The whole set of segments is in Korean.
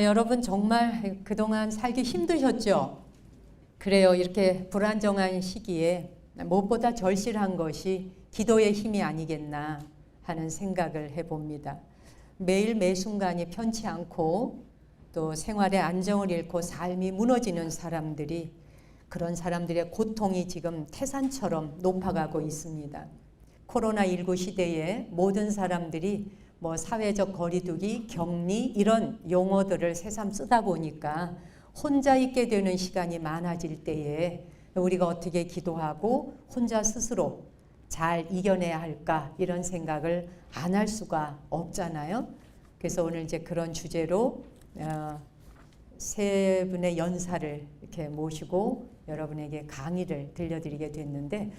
여러분 정말 그동안 살기 힘드셨죠? 그래요. 이렇게 불안정한 시기에 무엇보다 절실한 것이 기도의 힘이 아니겠나 하는 생각을 해봅니다. 매일 매 순간이 편치 않고 또 생활의 안정을 잃고 삶이 무너지는 사람들이, 그런 사람들의 고통이 지금 태산처럼 높아가고 있습니다. 코로나19 시대에 모든 사람들이 사회적 거리두기, 격리 이런 용어들을 새삼 쓰다 보니까 혼자 있게 되는 시간이 많아질 때에 우리가 어떻게 기도하고 혼자 스스로 잘 이겨내야 할까 이런 생각을 안 할 수가 없잖아요. 그래서 오늘 이제 그런 주제로 세 분의 연사를 이렇게 모시고 여러분에게 강의를 들려드리게 됐는데,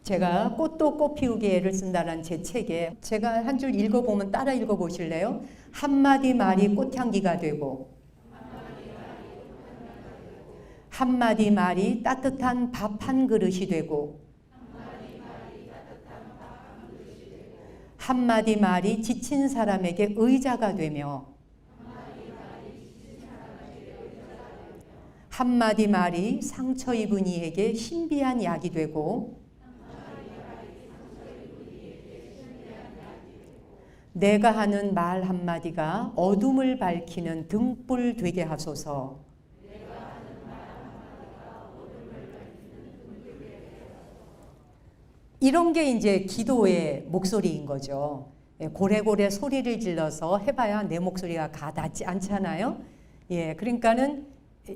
제가 꽃도 꽃 피우기에를 쓴다는 제 책에 제가 한 줄 읽어보면 따라 읽어보실래요? 한마디 말이 꽃향기가 되고, 한마디 말이 따뜻한 밥 한 그릇이 되고, 한마디 말이 지친 사람에게 의자가 되며, 한마디 말이 상처 입은 이에게 신비한 약이 되고, 내가 하는 말 한마디가 어둠을 밝히는 등불 되게 하소서. 이런 게 이제 기도의 목소리인 거죠. 고래고래 소리를 질러서 해봐야 내 목소리가 가닿지 않잖아요. 그러니까는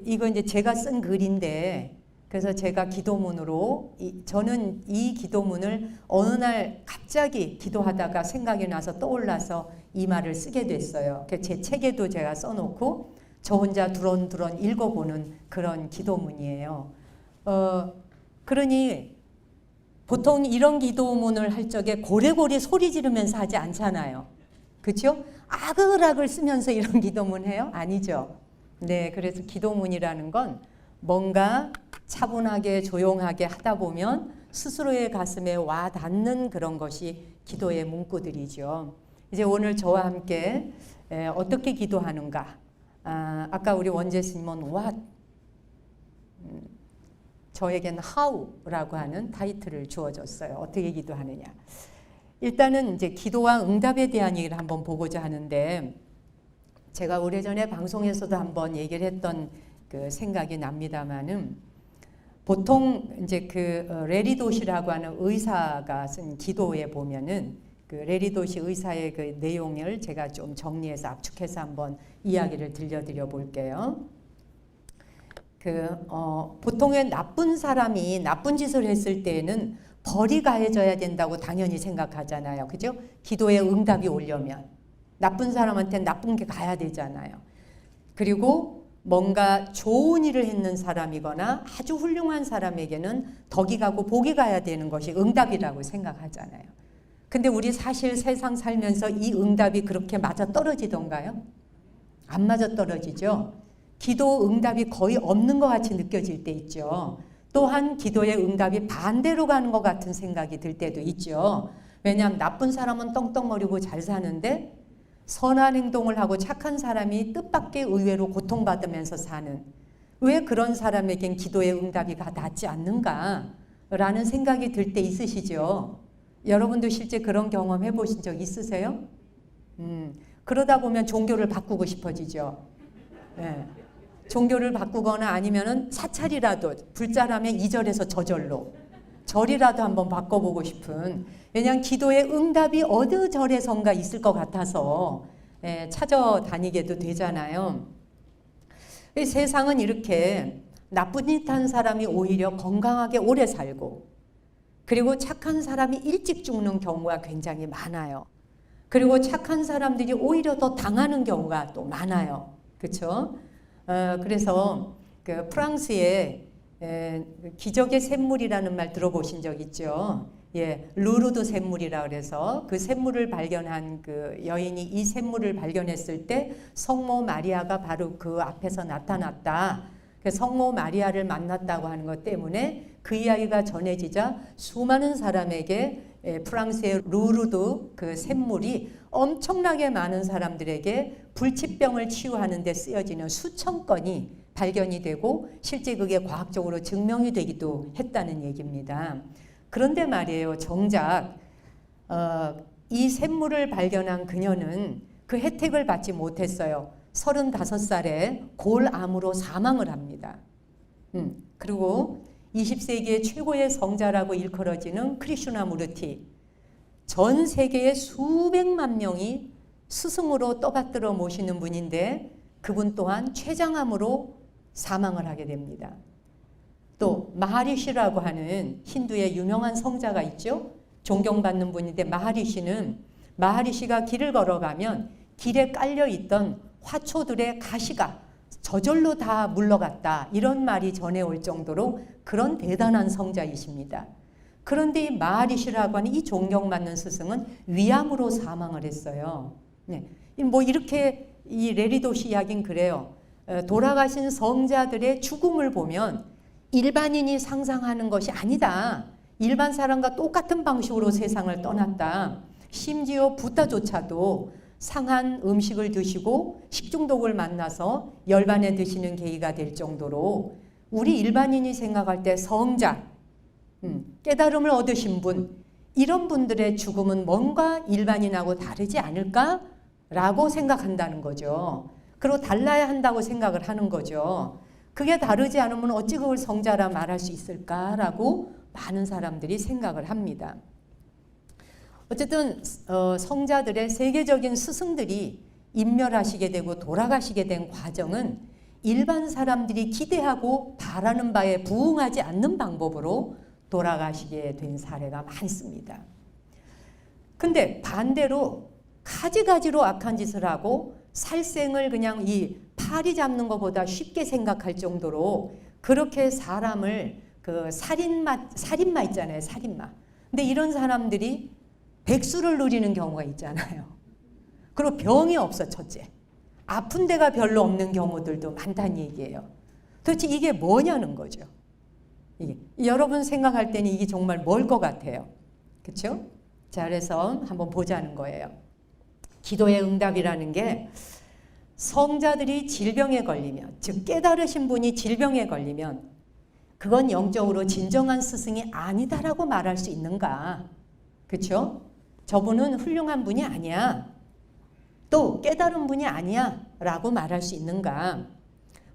이거 이제 제가 쓴 글인데, 그래서 제가 기도문으로 저는 이 기도문을 어느 날 갑자기 기도하다가 생각이 나서 떠올라서 이 말을 쓰게 됐어요. 제 책에도 제가 써놓고 저 혼자 두런두런 읽어보는 그런 기도문이에요. 그러니 보통 이런 기도문을 할 적에 고래고래 소리 지르면서 하지 않잖아요. 그렇죠? 아글아글 쓰면서 이런 기도문 해요? 아니죠. 네, 그래서 기도문이라는 건 뭔가 차분하게 조용하게 하다 보면 스스로의 가슴에 와 닿는 그런 것이 기도의 문구들이죠. 이제 오늘 저와 함께 어떻게 기도하는가, 아까 우리 원재 스님은 what, 저에겐 how라고 하는 타이틀을 주어졌어요. 어떻게 기도하느냐. 일단은 이제 기도와 응답에 대한 얘기를 한번 보고자 하는데, 제가 오래전에 방송에서도 한번 얘기를 했던 그 생각이 납니다만은, 보통 이제 레리 도시라고 하는 의사가 쓴 기도에 보면은 레리 도시 의사의 그 내용을 제가 좀 정리해서 압축해서 한번 이야기를 들려드려 볼게요. 보통의 나쁜 사람이 나쁜 짓을 했을 때에는 벌이 가해져야 된다고 당연히 생각하잖아요. 그죠? 기도의 응답이 오려면 나쁜 사람한테는 나쁜 게 가야 되잖아요. 그리고 뭔가 좋은 일을 했는 사람이거나 아주 훌륭한 사람에게는 덕이 가고 복이 가야 되는 것이 응답이라고 생각하잖아요. 근데 우리 사실 세상 살면서 이 응답이 그렇게 맞아 떨어지던가요? 안 맞아 떨어지죠. 기도 응답이 거의 없는 것 같이 느껴질 때 있죠. 또한 기도의 응답이 반대로 가는 것 같은 생각이 들 때도 있죠. 왜냐하면 나쁜 사람은 떵떵거리고 잘 사는데 선한 행동을 하고 착한 사람이 뜻밖의 의외로 고통받으면서 사는, 왜 그런 사람에겐 기도의 응답이 닿지 않는가라는 생각이 들 때 있으시죠. 여러분도 실제 그런 경험 해보신 적 있으세요? 그러다 보면 종교를 바꾸고 싶어지죠. 종교를 바꾸거나 아니면은 사찰이라도 불자라면 2절에서 저절로 절이라도 한번 바꿔보고 싶은, 왜냐하면 기도의 응답이 어느 절에선가 있을 것 같아서 찾아다니게도 되잖아요. 세상은 이렇게 나쁜 짓 한 사람이 오히려 건강하게 오래 살고, 그리고 착한 사람이 일찍 죽는 경우가 굉장히 많아요. 그리고 착한 사람들이 오히려 더 당하는 경우가 또 많아요. 그렇죠? 그래서 프랑스에 기적의 샘물이라는 말 들어보신 적 있죠? 루르드 샘물이라 그래서 그 샘물을 발견한 그 여인이 이 샘물을 발견했을 때 성모 마리아가 바로 그 앞에서 나타났다. 성모 마리아를 만났다고 하는 것 때문에 그 이야기가 전해지자 수많은 사람에게 프랑스의 루르드 그 샘물이 엄청나게 많은 사람들에게 불치병을 치유하는 데 쓰여지는 수천 건이 발견이 되고 실제 그게 과학적으로 증명이 되기도 했다는 얘기입니다. 그런데 말이에요. 정작 이 샘물을 발견한 그녀는 그 혜택을 받지 못했어요. 35살에 골암으로 사망을 합니다. 그리고 20세기의 최고의 성자라고 일컬어지는 크리슈나무르티, 전 세계에 수백만 명이 스승으로 떠받들어 모시는 분인데 그분 또한 췌장암으로 사망을 하게 됩니다. 또 마하리시라고 하는 힌두의 유명한 성자가 있죠. 존경받는 분인데 마하리시가 길을 걸어가면 길에 깔려있던 화초들의 가시가 저절로 다 물러갔다, 이런 말이 전해올 정도로 그런 대단한 성자이십니다. 그런데 이 마하리시라고 하는 이 존경받는 스승은 위암으로 사망을 했어요. 네. 뭐 이렇게 이 레리도시 이야기는 그래요. 돌아가신 성자들의 죽음을 보면 일반인이 상상하는 것이 아니다. 일반 사람과 똑같은 방식으로 세상을 떠났다. 심지어 부다조차도 상한 음식을 드시고 식중독을 만나서 열반에 드시는 계기가 될 정도로 우리 일반인이 생각할 때 성자, 깨달음을 얻으신 분, 이런 분들의 죽음은 뭔가 일반인하고 다르지 않을까라고 생각한다는 거죠. 그리고 달라야 한다고 생각을 하는 거죠. 그게 다르지 않으면 어찌 그걸 성자라 말할 수 있을까라고 많은 사람들이 생각을 합니다. 어쨌든 성자들의 세계적인 스승들이 인멸하시게 되고 돌아가시게 된 과정은 일반 사람들이 기대하고 바라는 바에 부응하지 않는 방법으로 돌아가시게 된 사례가 많습니다. 근데 반대로 가지가지로 악한 짓을 하고 살생을 그냥 이 파리 잡는 것보다 쉽게 생각할 정도로 그렇게 사람을 그 살인마 있잖아요. 살인마. 근데 이런 사람들이 백수를 누리는 경우가 있잖아요. 그리고 병이 없어, 첫째. 아픈 데가 별로 없는 경우들도 많다는 얘기예요. 도대체 이게 뭐냐는 거죠. 이게. 여러분 생각할 때는 이게 정말 뭘 것 같아요. 그렇죠? 자, 그래서 한번 보자는 거예요. 기도의 응답이라는 게 성자들이 질병에 걸리면, 즉 깨달으신 분이 질병에 걸리면 그건 영적으로 진정한 스승이 아니다라고 말할 수 있는가? 그렇죠? 저분은 훌륭한 분이 아니야. 또 깨달은 분이 아니야 라고 말할 수 있는가?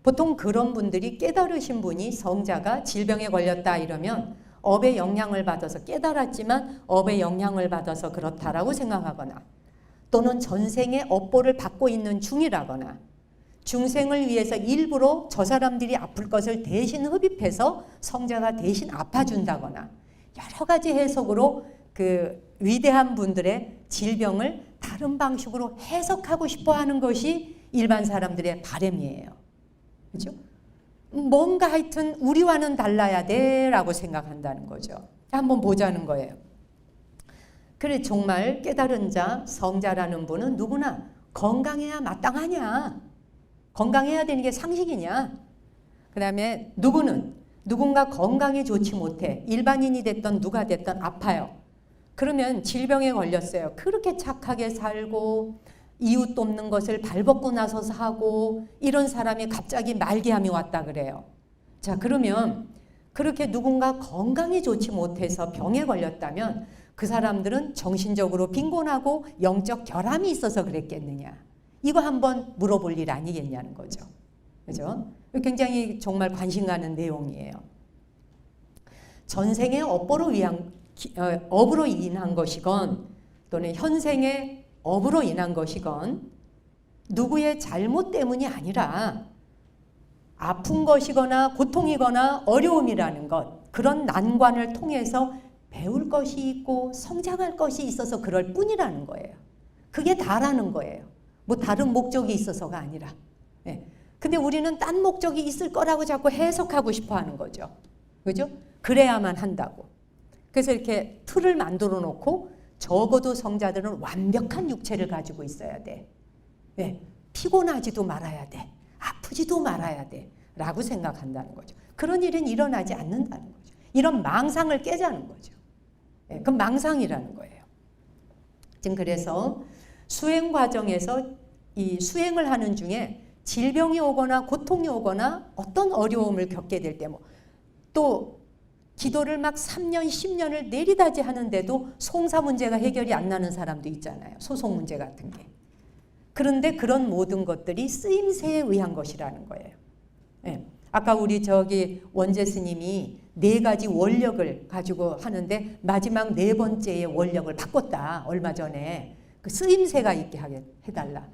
보통 그런 분들이 깨달으신 분이 성자가 질병에 걸렸다 이러면 업의 영향을 받아서 깨달았지만 업의 영향을 받아서 그렇다라고 생각하거나 또는 전생의 업보를 받고 있는 중이라거나 중생을 위해서 일부러 저 사람들이 아플 것을 대신 흡입해서 성자가 대신 아파준다거나 여러 가지 해석으로 그 위대한 분들의 질병을 다른 방식으로 해석하고 싶어 하는 것이 일반 사람들의 바람이에요. 그렇죠? 뭔가 하여튼 우리와는 달라야 돼 라고 생각한다는 거죠. 한번 보자는 거예요. 그래, 정말 깨달은 자, 성자라는 분은 누구나 건강해야 마땅하냐? 건강해야 되는 게 상식이냐? 그 다음에 누군가 건강이 좋지 못해. 일반인이 됐던 누가 됐던 아파요. 그러면 질병에 걸렸어요. 그렇게 착하게 살고 이웃 돕는 것을 발벗고 나서서 하고 이런 사람이 갑자기 말기암이 왔다 그래요. 자, 그러면 그렇게 누군가 건강이 좋지 못해서 병에 걸렸다면 그 사람들은 정신적으로 빈곤하고 영적 결함이 있어서 그랬겠느냐. 이거 한번 물어볼 일 아니겠냐는 거죠. 그죠? 굉장히 정말 관심 가는 내용이에요. 전생의 업으로 인한 것이건 또는 현생의 업으로 인한 것이건 누구의 잘못 때문이 아니라 아픈 것이거나 고통이거나 어려움이라는 것, 그런 난관을 통해서 배울 것이 있고 성장할 것이 있어서 그럴 뿐이라는 거예요. 그게 다라는 거예요. 뭐 다른 목적이 있어서가 아니라. 네. 근데 우리는 딴 목적이 있을 거라고 자꾸 해석하고 싶어 하는 거죠. 그죠? 그래야만 한다고. 그래서 이렇게 틀을 만들어 놓고 적어도 성자들은 완벽한 육체를 가지고 있어야 돼. 네. 피곤하지도 말아야 돼. 아프지도 말아야 돼. 라고 생각한다는 거죠. 그런 일은 일어나지 않는다는 거죠. 이런 망상을 깨자는 거죠. 그건 망상이라는 거예요. 지금 그래서 수행 과정에서 이 수행을 하는 중에 질병이 오거나 고통이 오거나 어떤 어려움을 겪게 될 때 또 기도를 막 3년, 10년을 내리다지 하는데도 송사 문제가 해결이 안 나는 사람도 있잖아요. 소송 문제 같은 게. 그런데 그런 모든 것들이 쓰임새에 의한 것이라는 거예요. 예. 아까 우리 원재 스님이 4가지 원력을 가지고 하는데 마지막 4번째의 원력을 바꿨다. 얼마 전에. 그 쓰임새가 있게 해달라.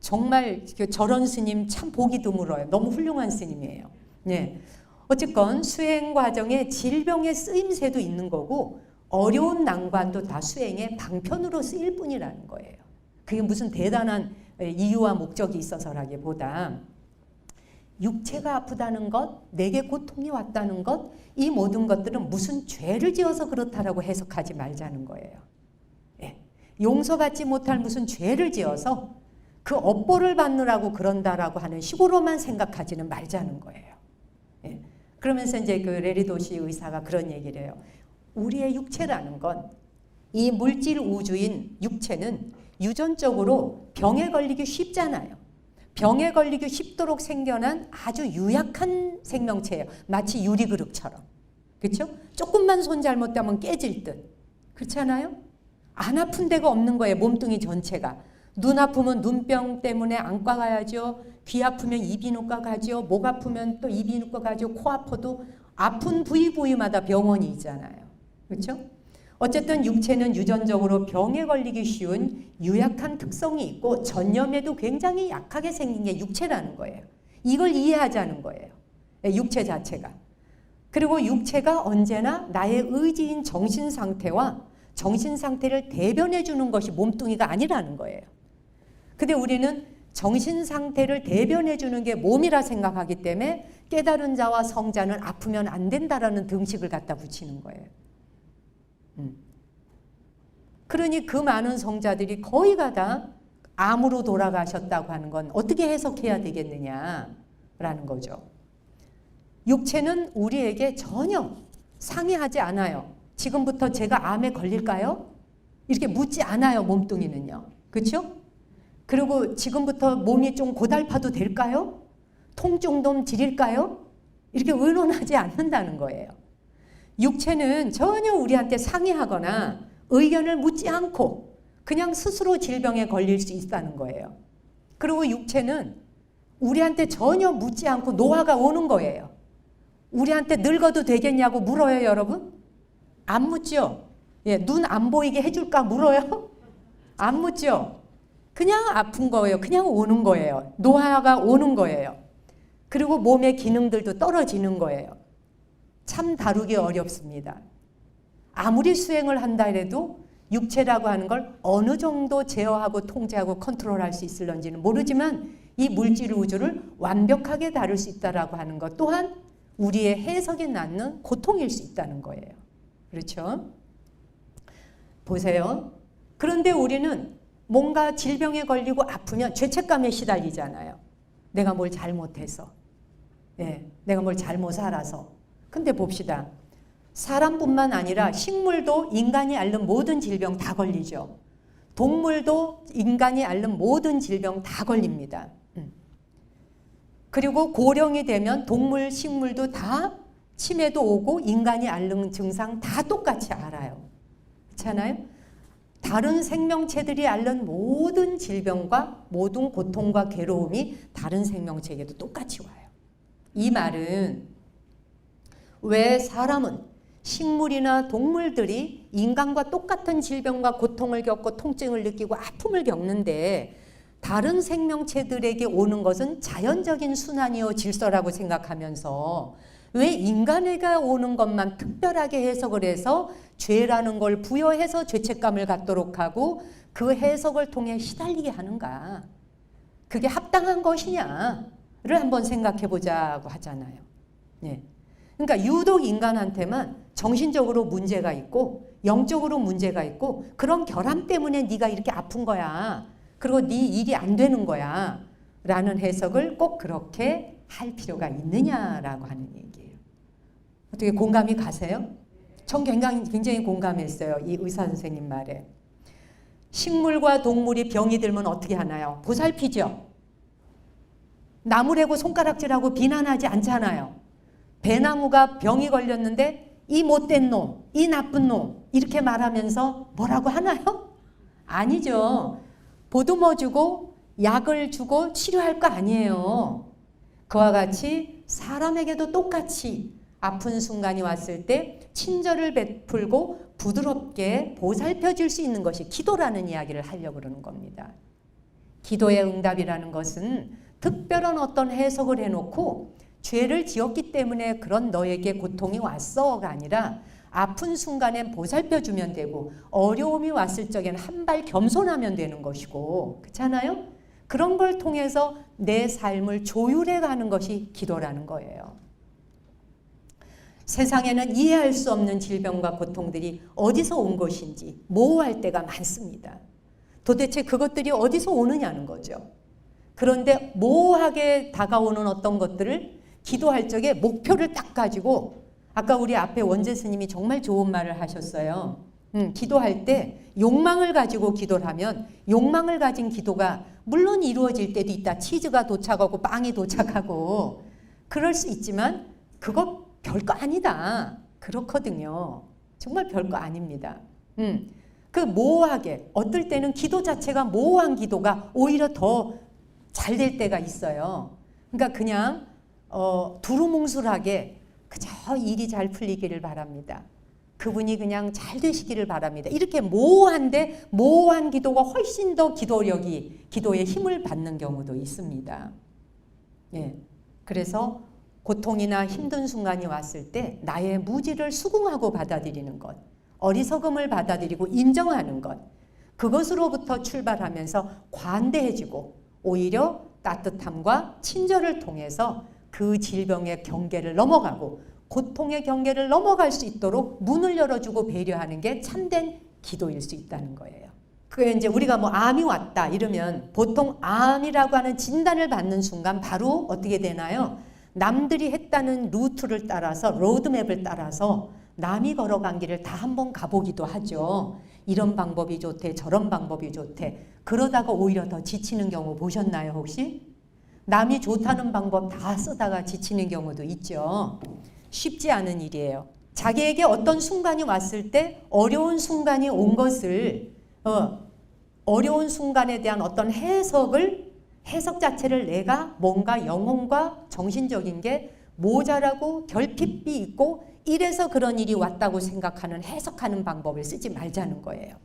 정말 저런 스님 참 보기 드물어요. 너무 훌륭한 스님이에요. 네. 어쨌건 수행 과정에 질병의 쓰임새도 있는 거고 어려운 난관도 다 수행의 방편으로 쓰일 뿐이라는 거예요. 그게 무슨 대단한 이유와 목적이 있어서라기보다 육체가 아프다는 것, 내게 고통이 왔다는 것, 이 모든 것들은 무슨 죄를 지어서 그렇다라고 해석하지 말자는 거예요. 예. 용서받지 못할 무슨 죄를 지어서 그 업보를 받느라고 그런다라고 하는 식으로만 생각하지는 말자는 거예요. 예. 그러면서 이제 그 레리도시 의사가 그런 얘기를 해요. 우리의 육체라는 건 이 물질 우주인 육체는 유전적으로 병에 걸리기 쉽잖아요. 병에 걸리기 쉽도록 생겨난 아주 유약한 생명체예요. 마치 유리그릇처럼. 그렇죠? 조금만 손 잘못하면 깨질 듯. 그렇잖아요? 안 아픈 데가 없는 거예요. 몸뚱이 전체가. 눈 아프면 눈병 때문에 안과 가야죠. 귀 아프면 이비인후과 가죠. 목 아프면 또 이비인후과 가죠. 코 아파도 아픈 부위마다 병원이 있잖아요. 그렇죠? 어쨌든 육체는 유전적으로 병에 걸리기 쉬운 유약한 특성이 있고 전염에도 굉장히 약하게 생긴 게 육체라는 거예요. 이걸 이해하자는 거예요. 육체 자체가. 그리고 육체가 언제나 나의 의지인 정신 상태와 정신 상태를 대변해 주는 것이 몸뚱이가 아니라는 거예요. 근데 우리는 정신 상태를 대변해 주는 게 몸이라 생각하기 때문에 깨달은 자와 성자는 아프면 안 된다라는 등식을 갖다 붙이는 거예요. 그러니 그 많은 성자들이 거의가 다 암으로 돌아가셨다고 하는 건 어떻게 해석해야 되겠느냐라는 거죠. 육체는 우리에게 전혀 상의하지 않아요. 지금부터 제가 암에 걸릴까요? 이렇게 묻지 않아요. 몸뚱이는요. 그렇죠? 그리고 지금부터 몸이 좀 고달파도 될까요? 통증 좀 드릴까요? 이렇게 의논하지 않는다는 거예요. 육체는 전혀 우리한테 상의하거나 의견을 묻지 않고 그냥 스스로 질병에 걸릴 수 있다는 거예요. 그리고 육체는 우리한테 전혀 묻지 않고 노화가 오는 거예요. 우리한테 늙어도 되겠냐고 물어요, 여러분? 안 묻죠? 예, 눈 안 보이게 해줄까 물어요? 안 묻죠? 그냥 아픈 거예요. 그냥 오는 거예요. 노화가 오는 거예요. 그리고 몸의 기능들도 떨어지는 거예요. 참 다루기 어렵습니다. 아무리 수행을 한다 해도 육체라고 하는 걸 어느 정도 제어하고 통제하고 컨트롤할 수 있을런지는 모르지만 이 물질 우주를 완벽하게 다룰 수 있다라고 하는 것 또한 우리의 해석이 낳는 고통일 수 있다는 거예요. 그렇죠? 보세요. 그런데 우리는 뭔가 질병에 걸리고 아프면 죄책감에 시달리잖아요. 내가 뭘 잘못해서. 예, 내가 뭘 잘못 살아서. 근데 봅시다. 사람뿐만 아니라 식물도 인간이 앓는 모든 질병 다 걸리죠. 동물도 인간이 앓는 모든 질병 다 걸립니다. 그리고 고령이 되면 동물, 식물도 다 치매도 오고 인간이 앓는 증상 다 똑같이 알아요. 그렇잖아요? 다른 생명체들이 앓는 모든 질병과 모든 고통과 괴로움이 다른 생명체에게도 똑같이 와요. 이 말은 왜 사람은 식물이나 동물들이 인간과 똑같은 질병과 고통을 겪고 통증을 느끼고 아픔을 겪는데 다른 생명체들에게 오는 것은 자연적인 순환이요 질서라고 생각하면서 왜 인간에게 오는 것만 특별하게 해석을 해서 죄라는 걸 부여해서 죄책감을 갖도록 하고 그 해석을 통해 시달리게 하는가? 그게 합당한 것이냐를 한번 생각해 보자고 하잖아요. 네. 그러니까 유독 인간한테만 정신적으로 문제가 있고 영적으로 문제가 있고 그런 결함 때문에 네가 이렇게 아픈 거야. 그리고 네 일이 안 되는 거야. 라는 해석을 꼭 그렇게 할 필요가 있느냐라고 하는 얘기예요. 어떻게 공감이 가세요? 전 굉장히 공감했어요. 이 의사 선생님 말에. 식물과 동물이 병이 들면 어떻게 하나요? 보살피죠. 나무래고 손가락질하고 비난하지 않잖아요. 배나무가 병이 걸렸는데 이 못된 놈, 이 나쁜 놈 이렇게 말하면서 뭐라고 하나요? 아니죠. 보듬어 주고 약을 주고 치료할 거 아니에요. 그와 같이 사람에게도 똑같이 아픈 순간이 왔을 때 친절을 베풀고 부드럽게 보살펴 줄 수 있는 것이 기도라는 이야기를 하려고 그러는 겁니다. 기도의 응답이라는 것은 특별한 어떤 해석을 해놓고 죄를 지었기 때문에 그런 너에게 고통이 왔어가 아니라 아픈 순간엔 보살펴 주면 되고 어려움이 왔을 적엔 한 발 겸손하면 되는 것이고, 그렇잖아요? 그런 걸 통해서 내 삶을 조율해 가는 것이 기도라는 거예요. 세상에는 이해할 수 없는 질병과 고통들이 어디서 온 것인지 모호할 때가 많습니다. 도대체 그것들이 어디서 오느냐는 거죠. 그런데 모호하게 다가오는 어떤 것들을 기도할 적에 목표를 딱 가지고, 아까 우리 앞에 원재 스님이 정말 좋은 말을 하셨어요. 기도할 때 욕망을 가지고 기도를 하면 욕망을 가진 기도가 물론 이루어질 때도 있다. 치즈가 도착하고 빵이 도착하고 그럴 수 있지만 그거 별거 아니다. 그렇거든요. 정말 별거 아닙니다. 그 모호하게, 어떨 때는 기도 자체가 모호한 기도가 오히려 더 잘 될 때가 있어요. 그러니까 그냥 두루뭉술하게 그저 일이 잘 풀리기를 바랍니다. 그분이 그냥 잘 되시기를 바랍니다. 이렇게 모호한데 모호한 기도가 훨씬 더 기도의 힘을 받는 경우도 있습니다. 예. 그래서 고통이나 힘든 순간이 왔을 때 나의 무지를 수긍하고 받아들이는 것, 어리석음을 받아들이고 인정하는 것, 그것으로부터 출발하면서 관대해지고 오히려 따뜻함과 친절을 통해서 그 질병의 경계를 넘어가고 고통의 경계를 넘어갈 수 있도록 문을 열어주고 배려하는 게 참된 기도일 수 있다는 거예요. 그게 이제 우리가 뭐 암이 왔다 이러면 보통 암이라고 하는 진단을 받는 순간 바로 어떻게 되나요? 남들이 했다는 루트를 따라서, 로드맵을 따라서 남이 걸어간 길을 다 한번 가보기도 하죠. 이런 방법이 좋대, 저런 방법이 좋대. 그러다가 오히려 더 지치는 경우 보셨나요, 혹시? 남이 좋다는 방법 다 쓰다가 지치는 경우도 있죠. 쉽지 않은 일이에요. 자기에게 어떤 순간이 왔을 때 어려운 순간이 온 것을 어려운 순간에 대한 어떤 해석 자체를 내가 뭔가 영혼과 정신적인 게 모자라고 결핍이 있고 이래서 그런 일이 왔다고 생각하는 해석하는 방법을 쓰지 말자는 거예요.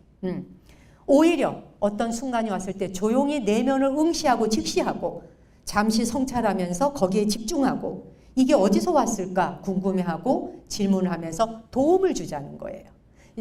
오히려 어떤 순간이 왔을 때 조용히 내면을 응시하고 직시하고 잠시 성찰하면서 거기에 집중하고 이게 어디서 왔을까 궁금해하고 질문하면서 도움을 주자는 거예요.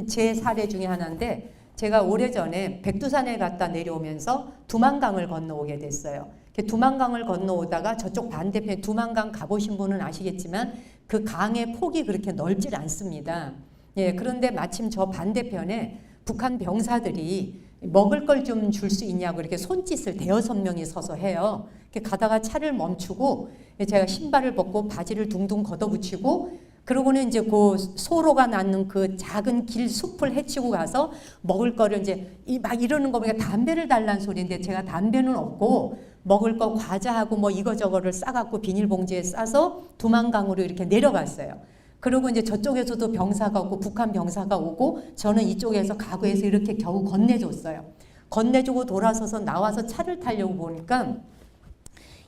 제 사례 중에 하나인데 제가 오래전에 백두산에 갔다 내려오면서 두만강을 건너오게 됐어요. 두만강을 건너오다가 저쪽 반대편 두만강 가보신 분은 아시겠지만 그 강의 폭이 그렇게 넓질 않습니다. 예, 그런데 마침 저 반대편에 북한 병사들이 먹을 걸 좀 줄 수 있냐고 이렇게 손짓을 5-6명이 서서 해요. 이렇게 가다가 차를 멈추고 제가 신발을 벗고 바지를 둥둥 걷어붙이고 그러고는 이제 그 소로가 낳는 그 작은 길 숲을 헤치고 가서 먹을 거를 이제 막 이러는 거 보니까 담배를 달라는 소리인데 제가 담배는 없고 먹을 거 과자하고 뭐 이거저거를 싸갖고 비닐봉지에 싸서 두만강으로 이렇게 내려갔어요. 그리고 이제 저쪽에서도 병사가 오고 북한 병사가 오고 저는 이쪽에서 가구에서 이렇게 겨우 건네줬어요. 건네주고 돌아서서 나와서 차를 타려고 보니까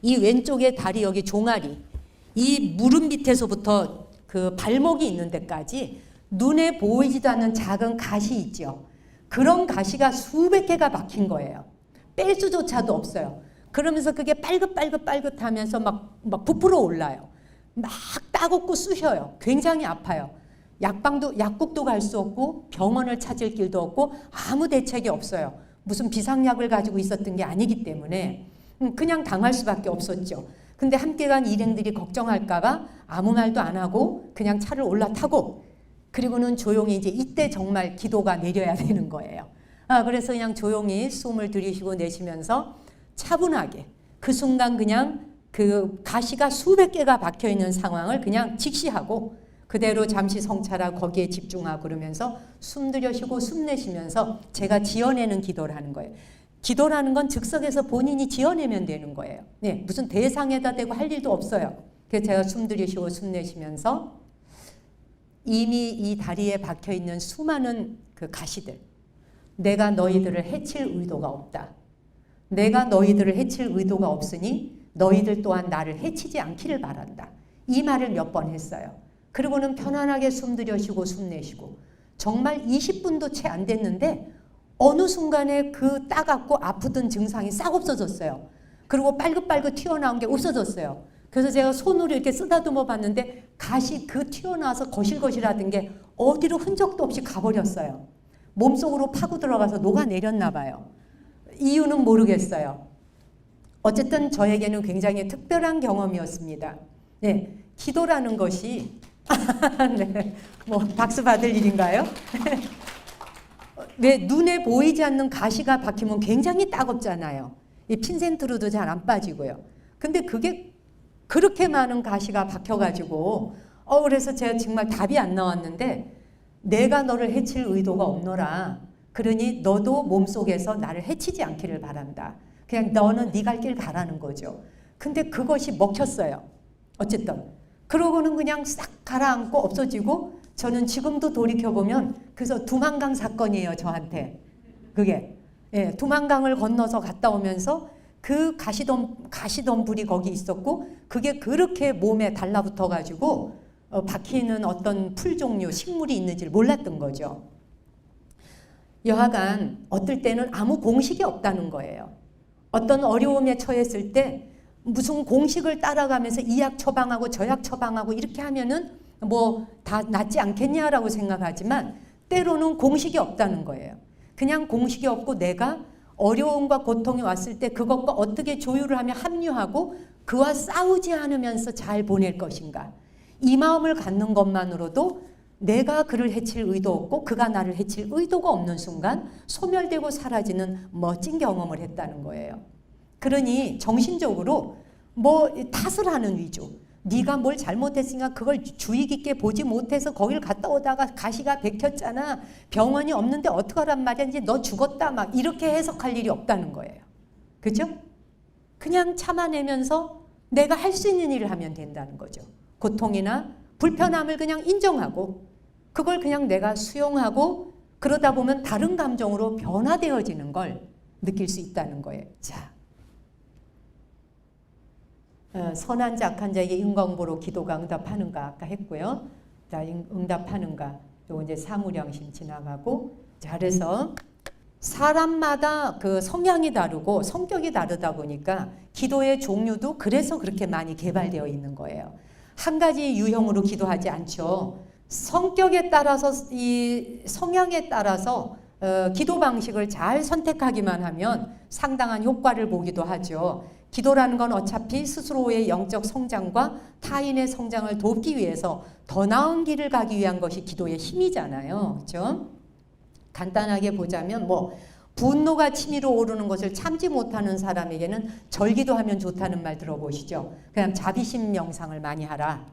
이 왼쪽에 다리 여기 종아리 이 무릎 밑에서부터 그 발목이 있는 데까지 눈에 보이지도 않는 작은 가시 있죠. 그런 가시가 수백 개가 박힌 거예요. 뺄 수조차도 없어요. 그러면서 그게 빨긋하면서 막 부풀어 올라요. 막 따갑고 쑤셔요. 굉장히 아파요. 약국도 갈 수 없고 병원을 찾을 길도 없고 아무 대책이 없어요. 무슨 비상약을 가지고 있었던 게 아니기 때문에 그냥 당할 수밖에 없었죠. 근데 함께 간 일행들이 걱정할까봐 아무 말도 안 하고 그냥 차를 올라타고 그리고는 조용히 이제 이때 정말 기도가 내려야 되는 거예요. 그래서 그냥 조용히 숨을 들이쉬고 내쉬면서 차분하게 그 순간 그냥 그 가시가 수백 개가 박혀 있는 상황을 그냥 직시하고 그대로 잠시 성찰하고 거기에 집중하고 그러면서 숨 들여쉬고 숨 내쉬면서 제가 지어내는 기도를 하는 거예요. 기도라는 건 즉석에서 본인이 지어내면 되는 거예요. 네, 무슨 대상에다 대고 할 일도 없어요. 그래서 제가 숨 들이쉬고 숨 내쉬면서 이미 이 다리에 박혀있는 수많은 그 가시들, 내가 너희들을 해칠 의도가 없다. 내가 너희들을 해칠 의도가 없으니 너희들 또한 나를 해치지 않기를 바란다. 이 말을 몇 번 했어요. 그리고는 편안하게 숨 들여쉬고 숨 내쉬고 정말 20분도 채 안 됐는데 어느 순간에 그 따갑고 아프던 증상이 싹 없어졌어요. 그리고 빨긋빨긋 튀어나온 게 없어졌어요. 그래서 제가 손으로 이렇게 쓰다듬어 봤는데 가시 그 튀어나와서 거실거실하던 게 어디로 흔적도 없이 가버렸어요. 몸속으로 파고 들어가서 녹아내렸나 봐요. 이유는 모르겠어요. 어쨌든 저에게는 굉장히 특별한 경험이었습니다. 네, 기도라는 것이 네, 뭐 박수 받을 일인가요? 왜 눈에 보이지 않는 가시가 박히면 굉장히 따갑잖아요. 이 핀센트로도 잘 안 빠지고요. 근데 그게 그렇게 많은 가시가 박혀가지고 그래서 제가 정말 답이 안 나왔는데 내가 너를 해칠 의도가 없노라. 그러니 너도 몸속에서 나를 해치지 않기를 바란다. 그냥 너는 네 갈 길 가라는 거죠. 근데 그것이 먹혔어요. 어쨌든 그러고는 그냥 싹 가라앉고 없어지고 저는 지금도 돌이켜보면 그래서 두만강 사건이에요. 저한테 그게 두만강을 건너서 갔다 오면서 그 가시덤불이 거기 있었고 그게 그렇게 몸에 달라붙어 가지고 박히는 어떤 풀 종류 식물이 있는지를 몰랐던 거죠. 여하간 어떨 때는 아무 공식이 없다는 거예요. 어떤 어려움에 처했을 때 무슨 공식을 따라가면서 이 약 처방하고 저 약 처방하고 이렇게 하면은 뭐 다 낫지 않겠냐라고 생각하지만 때로는 공식이 없다는 거예요. 그냥 공식이 없고 내가 어려움과 고통이 왔을 때 그것과 어떻게 조율을 하며 합류하고 그와 싸우지 않으면서 잘 보낼 것인가. 이 마음을 갖는 것만으로도 내가 그를 해칠 의도 없고 그가 나를 해칠 의도가 없는 순간 소멸되고 사라지는 멋진 경험을 했다는 거예요. 그러니 정신적으로 뭐 탓을 하는 위주. 네가 뭘 잘못했으니까 그걸 주의 깊게 보지 못해서 거길 갔다 오다가 가시가 bek혔잖아. 병원이 없는데 어떡하란 말이야. 이제 너 죽었다. 막 이렇게 해석할 일이 없다는 거예요. 그죠? 그냥 참아내면서 내가 할 수 있는 일을 하면 된다는 거죠. 고통이나 불편함을 그냥 인정하고 그걸 그냥 내가 수용하고 그러다 보면 다른 감정으로 변화되어지는 걸 느낄 수 있다는 거예요. 자, 선한 자 악한 자에게 인광보로 기도가 응답하는가 아까 했고요. 자, 응답하는가 또 이제 사무량심 지나가고 자, 그래서 사람마다 그 성향이 다르고 성격이 다르다 보니까 기도의 종류도 그래서 그렇게 많이 개발되어 있는 거예요. 한 가지 유형으로 기도하지 않죠. 성격에 따라서 이 성향에 따라서 기도 방식을 잘 선택하기만 하면 상당한 효과를 보기도 하죠. 기도라는 건 어차피 스스로의 영적 성장과 타인의 성장을 돕기 위해서 더 나은 길을 가기 위한 것이 기도의 힘이잖아요. 그렇죠? 간단하게 보자면 뭐 분노가 치밀어 오르는 것을 참지 못하는 사람에게는 절기도하면 좋다는 말 들어보시죠. 그냥 자비심 명상을 많이 하라.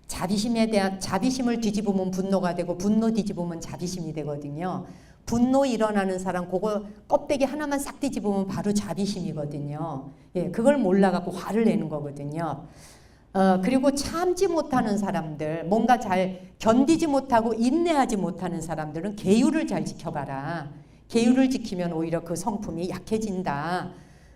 자비심에 대한 자비심을 뒤집으면 분노가 되고 분노 뒤집으면 자비심이 되거든요. 분노 일어나는 사람 그거 껍데기 하나만 싹 뒤집으면 바로 자비심이거든요. 예, 그걸 몰라갖고 화를 내는 거거든요. 그리고 참지 못하는 사람들, 뭔가 잘 견디지 못하고 인내하지 못하는 사람들은 계율을 잘 지켜봐라. 계율을 지키면 오히려 그 성품이 약해진다.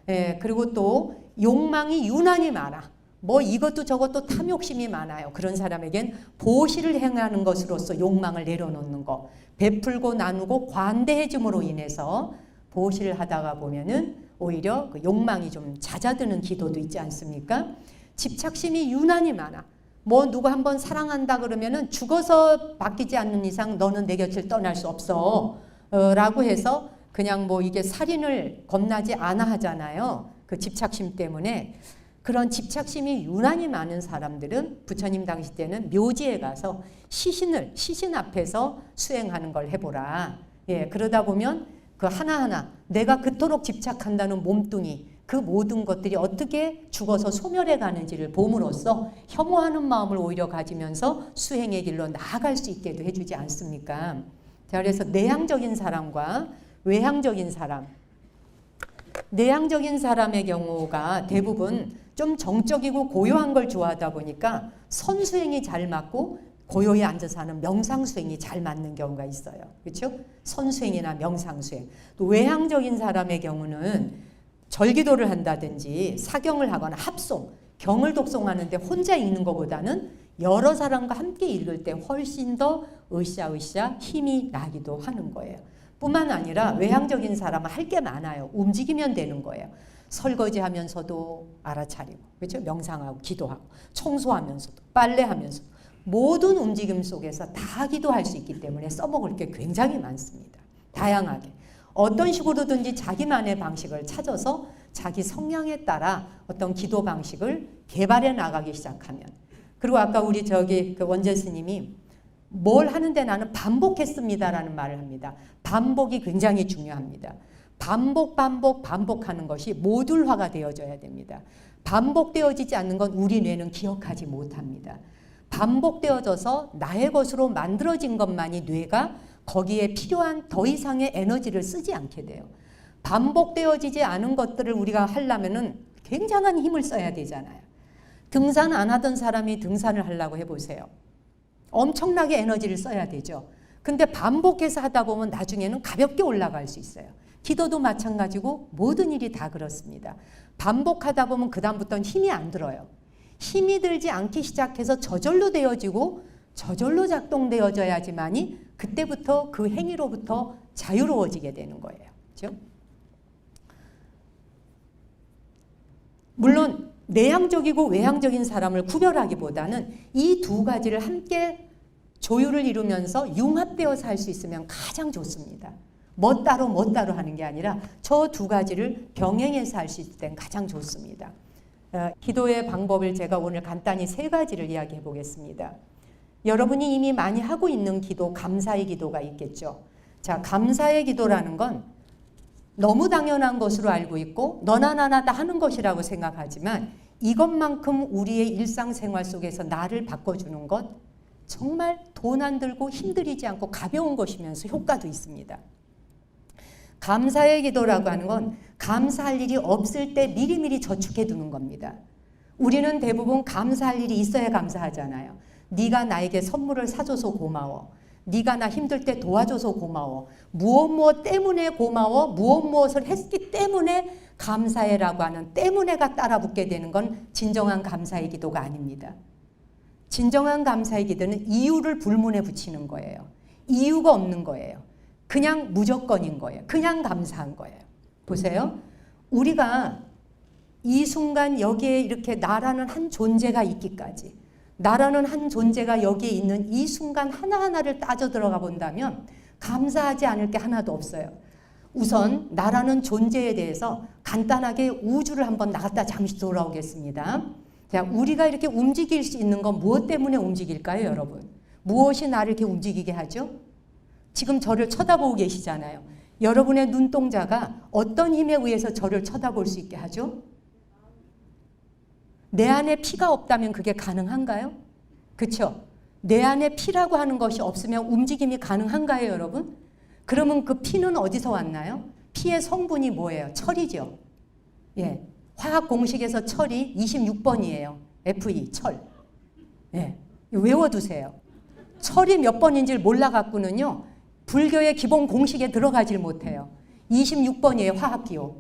예, 그리고 또 욕망이 유난히 많아. 뭐 이것도 저것도 탐욕심이 많아요. 그런 사람에겐 보시를 행하는 것으로서 욕망을 내려놓는 거. 베풀고 나누고 관대해짐으로 인해서 보시를 하다가 보면은 오히려 그 욕망이 좀 잦아드는 기도도 있지 않습니까? 집착심이 유난히 많아. 뭐 누가 한번 사랑한다 그러면은 죽어서 바뀌지 않는 이상 너는 내 곁을 떠날 수 없어. 라고 해서 그냥 뭐 이게 살인을 겁나지 않아 하잖아요. 그 집착심 때문에. 그런 집착심이 유난히 많은 사람들은 부처님 당시 때는 묘지에 가서 시신 앞에서 수행하는 걸 해보라. 예, 그러다 보면 그 하나하나 내가 그토록 집착한다는 몸뚱이 그 모든 것들이 어떻게 죽어서 소멸해 가는지를 봄으로써 혐오하는 마음을 오히려 가지면서 수행의 길로 나아갈 수 있게도 해주지 않습니까? 자, 그래서 내향적인 사람과 외향적인 사람, 내향적인 사람의 경우가 대부분 좀 정적이고 고요한 걸 좋아하다 보니까 선수행이 잘 맞고 고요히 앉아서 하는 명상수행이 잘 맞는 경우가 있어요. 그렇죠? 선수행이나 명상수행. 또 외향적인 사람의 경우는 절기도를 한다든지 사경을 하거나 합송, 경을 독송하는데 혼자 읽는 것보다는 여러 사람과 함께 읽을 때 훨씬 더 으쌰으쌰 힘이 나기도 하는 거예요. 뿐만 아니라 외향적인 사람은 할 게 많아요. 움직이면 되는 거예요. 설거지하면서도 알아차리고, 그렇죠? 명상하고 기도하고 청소하면서도 빨래하면서도 모든 움직임 속에서 다 기도할 수 있기 때문에 써먹을 게 굉장히 많습니다. 다양하게. 어떤 식으로든지 자기만의 방식을 찾아서 자기 성향에 따라 어떤 기도 방식을 개발해 나가기 시작하면, 그리고 아까 우리 그 원재 스님이 뭘 하는데 나는 반복했습니다라는 말을 합니다. 반복이 굉장히 중요합니다. 반복하는 것이 모듈화가 되어져야 됩니다. 반복되어지지 않는 건 우리 뇌는 기억하지 못합니다. 반복되어져서 나의 것으로 만들어진 것만이 뇌가 거기에 필요한 더 이상의 에너지를 쓰지 않게 돼요. 반복되어지지 않은 것들을 우리가 하려면은 굉장한 힘을 써야 되잖아요. 등산 안 하던 사람이 등산을 하려고 해보세요. 엄청나게 에너지를 써야 되죠. 근데 반복해서 하다 보면 나중에는 가볍게 올라갈 수 있어요. 기도도 마찬가지고 모든 일이 다 그렇습니다. 반복하다 보면 그 다음부터는 힘이 안 들어요. 힘이 들지 않기 시작해서 저절로 되어지고 저절로 작동되어져야지만이 그때부터 그 행위로부터 자유로워지게 되는 거예요. 그렇죠? 물론 내향적이고 외향적인 사람을 구별하기보다는 이 두 가지를 함께 조율을 이루면서 융합되어서 할 수 있으면 가장 좋습니다. 뭐 따로 하는 게 아니라 저 두 가지를 병행해서 할 수 있을 땐 가장 좋습니다. 기도의 방법을 제가 오늘 간단히 3가지를 이야기해 보겠습니다. 여러분이 이미 많이 하고 있는 기도, 감사의 기도가 있겠죠. 자, 감사의 기도라는 건 너무 당연한 것으로 알고 있고 너나 나나 다 하는 것이라고 생각하지만 이것만큼 우리의 일상생활 속에서 나를 바꿔주는 것 정말 돈 안 들고 힘들이지 않고 가벼운 것이면서 효과도 있습니다. 감사의 기도라고 하는 건 감사할 일이 없을 때 미리미리 저축해 두는 겁니다. 우리는 대부분 감사할 일이 있어야 감사하잖아요. 네가 나에게 선물을 사줘서 고마워. 네가 나 힘들 때 도와줘서 고마워. 무엇 때문에 고마워. 무엇을 했기 때문에 감사해라고 하는 때문에가 따라 붙게 되는 건 진정한 감사의 기도가 아닙니다. 진정한 감사의 기도는 이유를 불문에 붙이는 거예요. 이유가 없는 거예요. 그냥 무조건인 거예요. 그냥 감사한 거예요. 보세요. 우리가 이 순간 여기에 이렇게 나라는 한 존재가 있기까지, 나라는 한 존재가 여기에 있는 이 순간 하나하나를 따져 들어가 본다면 감사하지 않을 게 하나도 없어요. 우선 나라는 존재에 대해서 간단하게 우주를 한번 나갔다 잠시 돌아오겠습니다. 자, 우리가 이렇게 움직일 수 있는 건 무엇 때문에 움직일까요, 여러분? 무엇이 나를 이렇게 움직이게 하죠? 지금 저를 쳐다보고 계시잖아요. 여러분의 눈동자가 어떤 힘에 의해서 저를 쳐다볼 수 있게 하죠? 내 안에 피가 없다면 그게 가능한가요? 그렇죠? 내 안에 피라고 하는 것이 없으면 움직임이 가능한가요, 여러분? 그러면 그 피는 어디서 왔나요? 피의 성분이 뭐예요? 철이죠. 예, 화학 공식에서 철이 26번이에요. Fe, 철. 예, 외워두세요. 철이 몇 번인지를 몰라갖고는요, 불교의 기본 공식에 들어가질 못해요. 26번이에요, 화학기호.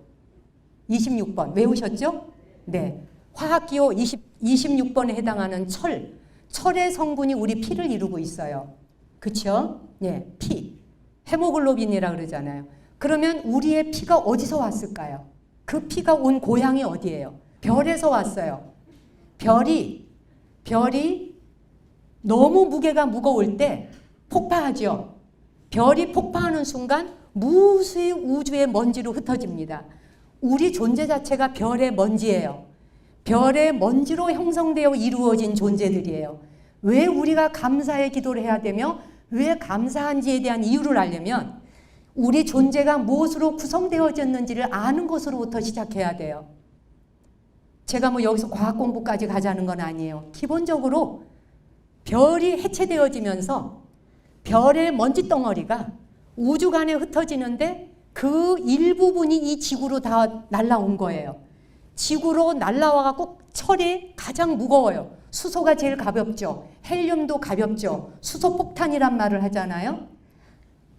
26번. 외우셨죠? 네. 화학기호 26번에 해당하는 철. 철의 성분이 우리 피를 이루고 있어요. 그쵸? 예, 피. 헤모글로빈이라 그러잖아요. 그러면 우리의 피가 어디서 왔을까요? 그 피가 온 고향이 어디예요? 별에서 왔어요. 별이 너무 무게가 무거울 때 폭파하죠. 별이 폭파하는 순간 무수히 우주의 먼지로 흩어집니다. 우리 존재 자체가 별의 먼지예요. 별의 먼지로 형성되어 이루어진 존재들이에요. 왜 우리가 감사의 기도를 해야 되며 왜 감사한지에 대한 이유를 알려면 우리 존재가 무엇으로 구성되어졌는지를 아는 것으로부터 시작해야 돼요. 제가 뭐 여기서 과학 공부까지 가자는 건 아니에요. 기본적으로 별이 해체되어지면서 별의 먼지 덩어리가 우주간에 흩어지는데 그 일부분이 이 지구로 다 날라온 거예요. 지구로 날라와갖고 철이 가장 무거워요. 수소가 제일 가볍죠. 헬륨도 가볍죠. 수소 폭탄이란 말을 하잖아요.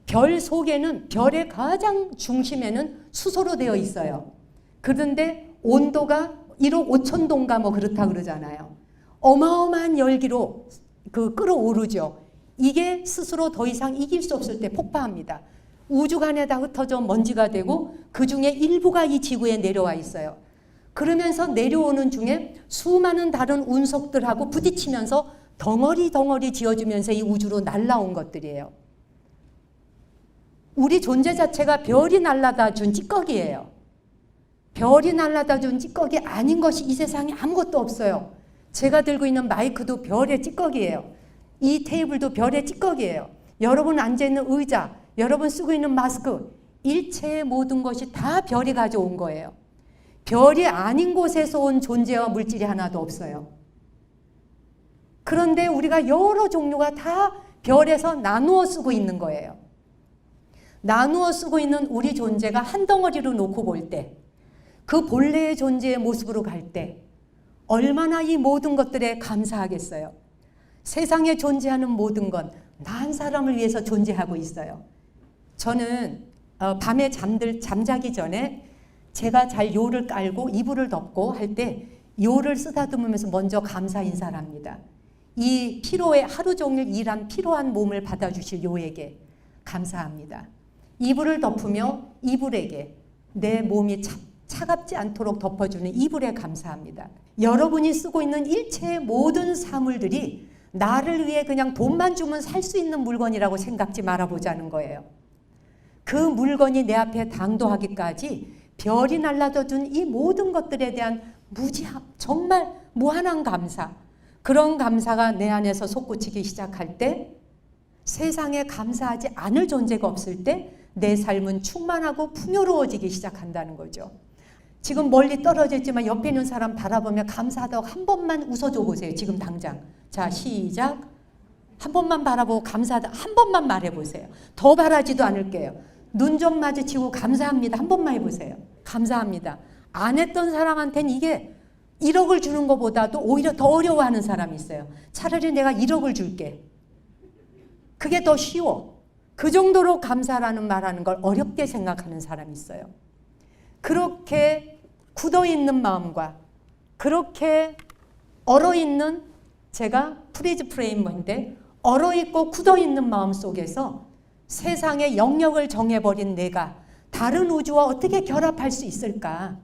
별 속에는, 별의 가장 중심에는 수소로 되어 있어요. 그런데 온도가 1억 5천 도인가 뭐 그렇다 그러잖아요. 어마어마한 열기로 끌어오르죠. 이게 스스로 더 이상 이길 수 없을 때 폭파합니다. 우주간에다 흩어져 먼지가 되고 그 중에 일부가 이 지구에 내려와 있어요. 그러면서 내려오는 중에 수많은 다른 운석들하고 부딪히면서 덩어리 지어주면서 이 우주로 날라온 것들이에요. 우리 존재 자체가 별이 날라다 준 찌꺼기예요. 별이 날라다 준 찌꺼기 아닌 것이 이 세상에 아무것도 없어요. 제가 들고 있는 마이크도 별의 찌꺼기예요. 이 테이블도 별의 찌꺼기예요. 여러분 앉아있는 의자, 여러분 쓰고 있는 마스크, 일체의 모든 것이 다 별이 가져온 거예요. 별이 아닌 곳에서 온 존재와 물질이 하나도 없어요. 그런데 우리가 여러 종류가 다 별에서 나누어 쓰고 있는 거예요. 나누어 쓰고 있는 우리 존재가 한 덩어리로 놓고 볼 때, 그 본래의 존재의 모습으로 갈 때 얼마나 이 모든 것들에 감사하겠어요. 세상에 존재하는 모든 건 나 한 사람을 위해서 존재하고 있어요. 저는 밤에 잠자기 전에 제가 잘 요를 깔고 이불을 덮고 할 때 요를 쓰다듬으면서 먼저 감사 인사를 합니다. 이 피로에 하루 종일 일한 피로한 몸을 받아주실 요에게 감사합니다. 이불을 덮으며 이불에게 내 몸이 차갑지 않도록 덮어주는 이불에 감사합니다. 여러분이 쓰고 있는 일체의 모든 사물들이 나를 위해 그냥 돈만 주면 살 수 있는 물건이라고 생각지 말아보자는 거예요. 그 물건이 내 앞에 당도하기까지 별이 날라다 준 이 모든 것들에 대한 무지함, 정말 무한한 감사, 그런 감사가 내 안에서 솟구치기 시작할 때, 세상에 감사하지 않을 존재가 없을 때 내 삶은 충만하고 풍요로워지기 시작한다는 거죠. 지금 멀리 떨어져 있지만 옆에 있는 사람 바라보며 감사하다고 한 번만 웃어줘 보세요. 지금 당장. 자, 시작. 한 번만 바라보고 감사하다 한 번만 말해보세요. 더 바라지도 않을게요. 눈 좀 마주치고 감사합니다. 한 번만 해보세요. 감사합니다. 안 했던 사람한테는 이게 1억을 주는 것보다도 오히려 더 어려워하는 사람이 있어요. 차라리 내가 1억을 줄게. 그게 더 쉬워. 그 정도로 감사라는 말하는 걸 어렵게 생각하는 사람이 있어요. 그렇게 굳어있는 마음과 그렇게 얼어있는, 제가 프리즈 프레임인데 얼어있고 굳어있는 마음 속에서 세상의 영역을 정해버린 내가 다른 우주와 어떻게 결합할 수 있을까?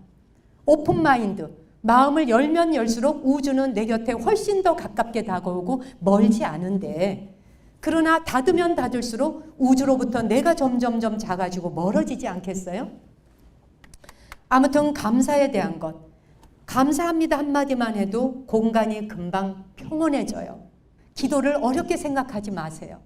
오픈 마인드, 마음을 열면 열수록 우주는 내 곁에 훨씬 더 가깝게 다가오고 멀지 않은데, 그러나 닫으면 닫을수록 우주로부터 내가 점점점 작아지고 멀어지지 않겠어요? 아무튼 감사에 대한 것, 감사합니다 한마디만 해도 공간이 금방 평온해져요. 기도를 어렵게 생각하지 마세요.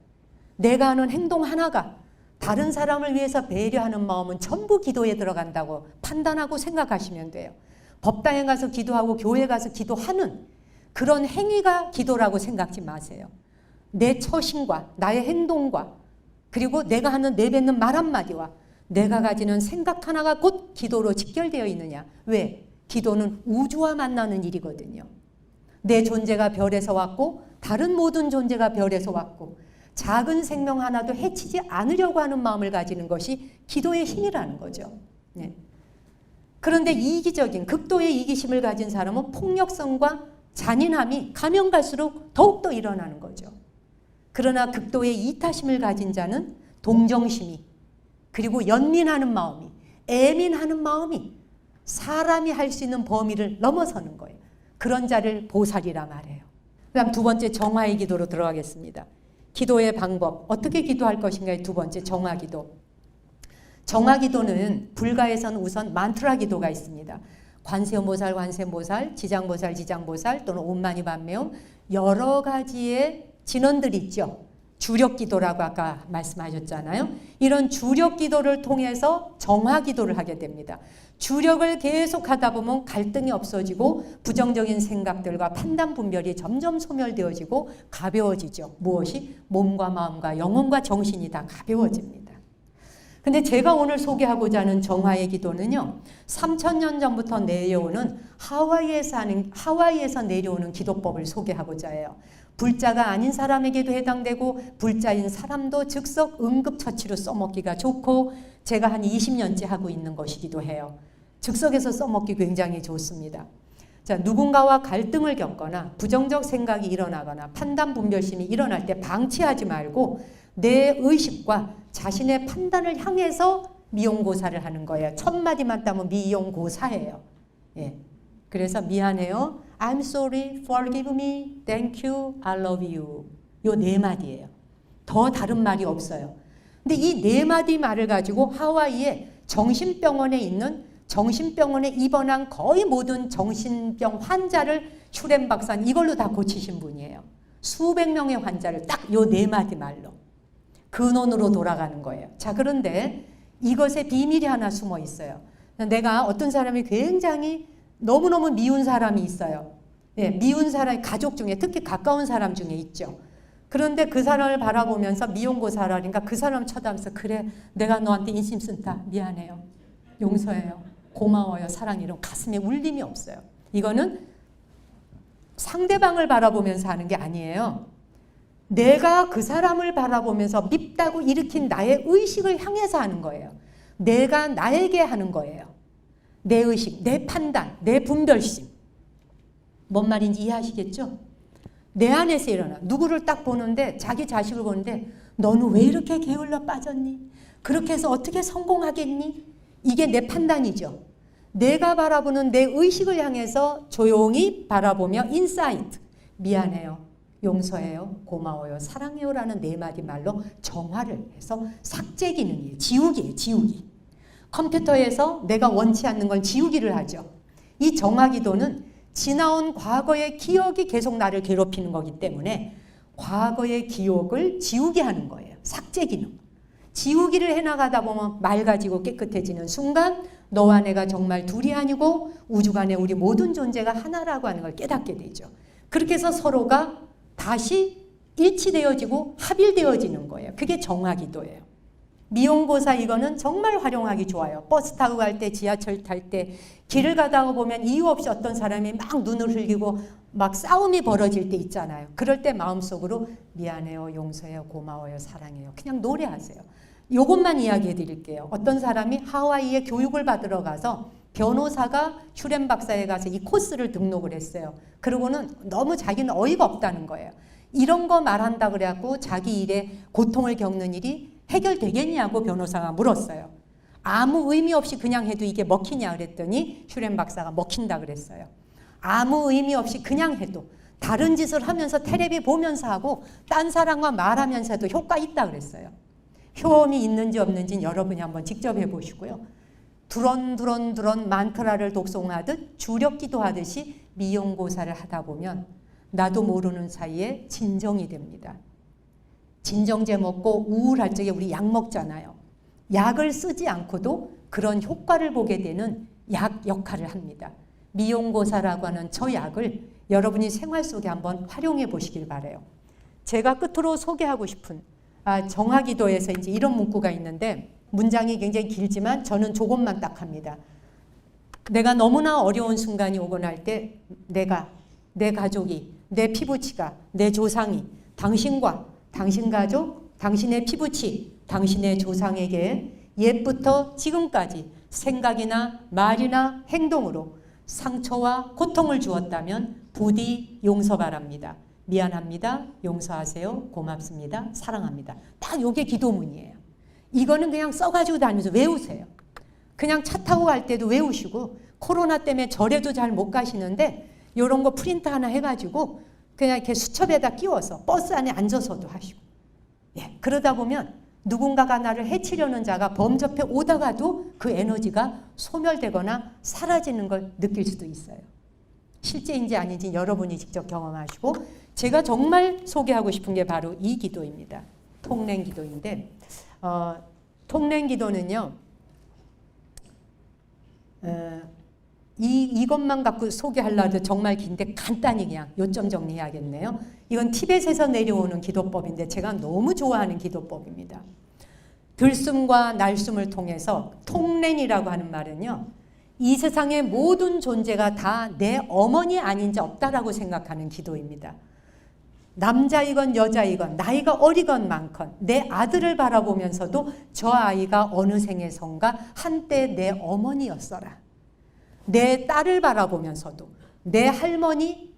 내가 하는 행동 하나가 다른 사람을 위해서 배려하는 마음은 전부 기도에 들어간다고 판단하고 생각하시면 돼요. 법당에 가서 기도하고 교회에 가서 기도하는 그런 행위가 기도라고 생각지 마세요. 내 처신과 나의 행동과 그리고 내가 하는 내뱉는 말 한마디와 내가 가지는 생각 하나가 곧 기도로 직결되어 있느냐. 왜? 기도는 우주와 만나는 일이거든요. 내 존재가 별에서 왔고 다른 모든 존재가 별에서 왔고 작은 생명 하나도 해치지 않으려고 하는 마음을 가지는 것이 기도의 힘이라는 거죠. 네. 그런데 이기적인 극도의 이기심을 가진 사람은 폭력성과 잔인함이 가면 갈수록 더욱더 일어나는 거죠. 그러나 극도의 이타심을 가진 자는 동정심이, 그리고 연민하는 마음이, 애민하는 마음이 사람이 할 수 있는 범위를 넘어서는 거예요. 그런 자를 보살이라 말해요. 그다음 두 번째, 정화의 기도로 들어가겠습니다. 기도의 방법, 어떻게 기도할 것인가의 두 번째, 정화기도. 정화기도는 불가에서는 우선 만트라 기도가 있습니다. 관세음보살, 관세음보살, 지장보살, 지장보살 또는 옴마니 밤매음 여러 가지의 진원들이 있죠. 주력 기도라고 아까 말씀하셨잖아요. 이런 주력 기도를 통해서 정화 기도를 하게 됩니다. 주력을 계속 하다 보면 갈등이 없어지고 부정적인 생각들과 판단 분별이 점점 소멸되어지고 가벼워지죠. 무엇이? 몸과 마음과 영혼과 정신이 다 가벼워집니다. 근데 제가 오늘 소개하고자 하는 정화의 기도는요, 3000년 전부터 내려오는 하와이에서 내려오는 기도법을 소개하고자 해요. 불자가 아닌 사람에게도 해당되고 불자인 사람도 즉석 응급처치로 써먹기가 좋고 제가 한 20년째 하고 있는 것이기도 해요. 즉석에서 써먹기 굉장히 좋습니다. 자, 누군가와 갈등을 겪거나 부정적 생각이 일어나거나 판단 분별심이 일어날 때 방치하지 말고 내 의식과 자신의 판단을 향해서 미용고사를 하는 거예요. 첫 마디만 따면 미용고사예요. 예. 그래서 미안해요. I'm sorry, forgive me, thank you, I love you. 요 네 마디예요. 더 다른 말이 없어요. 근데 이 네 마디 말을 가지고 하와이에 정신병원에 입원한 거의 모든 정신병 환자를 슈렘 박사는 이걸로 다 고치신 분이에요. 수백 명의 환자를 딱 요 네 마디 말로 근원으로 돌아가는 거예요. 자, 그런데 이것에 비밀이 하나 숨어 있어요. 내가 어떤 사람이 굉장히 너무너무 미운 사람이 있어요. 예, 미운 사람이 가족 중에 특히 가까운 사람 중에 있죠. 그런데 그 사람을 바라보면서 미용고사라니까 그 사람 쳐다보면서 그래 내가 너한테 인심 쓴다. 미안해요. 용서해요. 고마워요. 사랑해요. 이런 가슴에 울림이 없어요. 이거는 상대방을 바라보면서 하는 게 아니에요. 내가 그 사람을 바라보면서 밉다고 일으킨 나의 의식을 향해서 하는 거예요. 내가 나에게 하는 거예요. 내 의식, 내 판단, 내 분별심. 뭔 말인지 이해하시겠죠? 내 안에서 일어나. 누구를 딱 보는데 자기 자식을 보는데 너는 왜 이렇게 게을러 빠졌니? 그렇게 해서 어떻게 성공하겠니? 이게 내 판단이죠. 내가 바라보는 내 의식을 향해서 조용히 바라보며 인사이트. 미안해요. 용서해요. 고마워요. 사랑해요. 라는 네 마디 말로 정화를 해서 삭제 기능이에요. 지우기예요. 지우기. 컴퓨터에서 내가 원치 않는 건 지우기를 하죠. 이 정화 기도는 지나온 과거의 기억이 계속 나를 괴롭히는 거기 때문에 과거의 기억을 지우게 하는 거예요. 삭제 기능. 지우기를 해나가다 보면 맑아지고 깨끗해지는 순간 너와 내가 정말 둘이 아니고 우주간에 우리 모든 존재가 하나라고 하는 걸 깨닫게 되죠. 그렇게 해서 서로가 다시 일치되어지고 합일되어지는 거예요. 그게 정화 기도예요. 미용고사 이거는 정말 활용하기 좋아요. 버스 타고 갈 때, 지하철 탈 때, 길을 가다가 보면 이유 없이 어떤 사람이 막 눈을 흘리고 막 싸움이 벌어질 때 있잖아요. 그럴 때 마음속으로 미안해요, 용서해요, 고마워요, 사랑해요. 그냥 노래하세요. 요것만 이야기해 드릴게요. 어떤 사람이 하와이에 교육을 받으러 가서 변호사가 슈렘 박사에 가서 이 코스를 등록을 했어요. 그러고는 너무 자기는 어이가 없다는 거예요. 이런 거 말한다 그래갖고 자기 일에 고통을 겪는 일이 해결되겠냐고 변호사가 물었어요. 아무 의미 없이 그냥 해도 이게 먹히냐 그랬더니 슈렘 박사가 먹힌다 그랬어요. 아무 의미 없이 그냥 해도 다른 짓을 하면서 텔레비 보면서 하고 딴 사람과 말하면서 해도 효과 있다 그랬어요. 효험이 있는지 없는지는 여러분이 한번 직접 해보시고요. 두런두런 만트라를 독송하듯 주력 기도하듯이 미용고사를 하다 보면 나도 모르는 사이에 진정이 됩니다. 진정제 먹고 우울할 적에 우리 약 먹잖아요. 약을 쓰지 않고도 그런 효과를 보게 되는 약 역할을 합니다. 미용고사라고 하는 저 약을 여러분이 생활 속에 한번 활용해 보시길 바라요. 제가 끝으로 소개하고 싶은 정화기도에서 이제 이런 문구가 있는데 문장이 굉장히 길지만 저는 조금만 딱 합니다. 내가 너무나 어려운 순간이 오곤 할 때 내가, 내 가족이, 내 피부치가, 내 조상이 당신과 당신 가족, 당신의 피부치, 당신의 조상에게 옛부터 지금까지 생각이나 말이나 행동으로 상처와 고통을 주었다면 부디 용서 바랍니다. 미안합니다. 용서하세요. 고맙습니다. 사랑합니다. 딱 요게 기도문이에요. 이거는 그냥 써가지고 다니면서 외우세요. 그냥 차 타고 갈 때도 외우시고 코로나 때문에 절에도 잘 못 가시는데 이런 거 프린트 하나 해가지고 그냥 이렇게 수첩에다 끼워서 버스 안에 앉아서도 하시고 예, 그러다 보면 누군가가 나를 해치려는 자가 범접해 오다가도 그 에너지가 소멸되거나 사라지는 걸 느낄 수도 있어요. 실제인지 아닌지 여러분이 직접 경험하시고 제가 정말 소개하고 싶은 게 바로 이 기도입니다. 통랜 기도인데 통랜 기도는요. 이것만 갖고 소개하려도 정말 긴데 간단히 그냥 요점 정리해야겠네요. 이건 티벳에서 내려오는 기도법인데 제가 너무 좋아하는 기도법입니다. 들숨과 날숨을 통해서 통랜이라고 하는 말은요. 이 세상의 모든 존재가 다 내 어머니 아닌 자 없다라고 생각하는 기도입니다. 남자이건 여자이건 나이가 어리건 많건 내 아들을 바라보면서도 저 아이가 어느 생에선가 한때 내 어머니였어라. 내 딸을 바라보면서도 내 할머니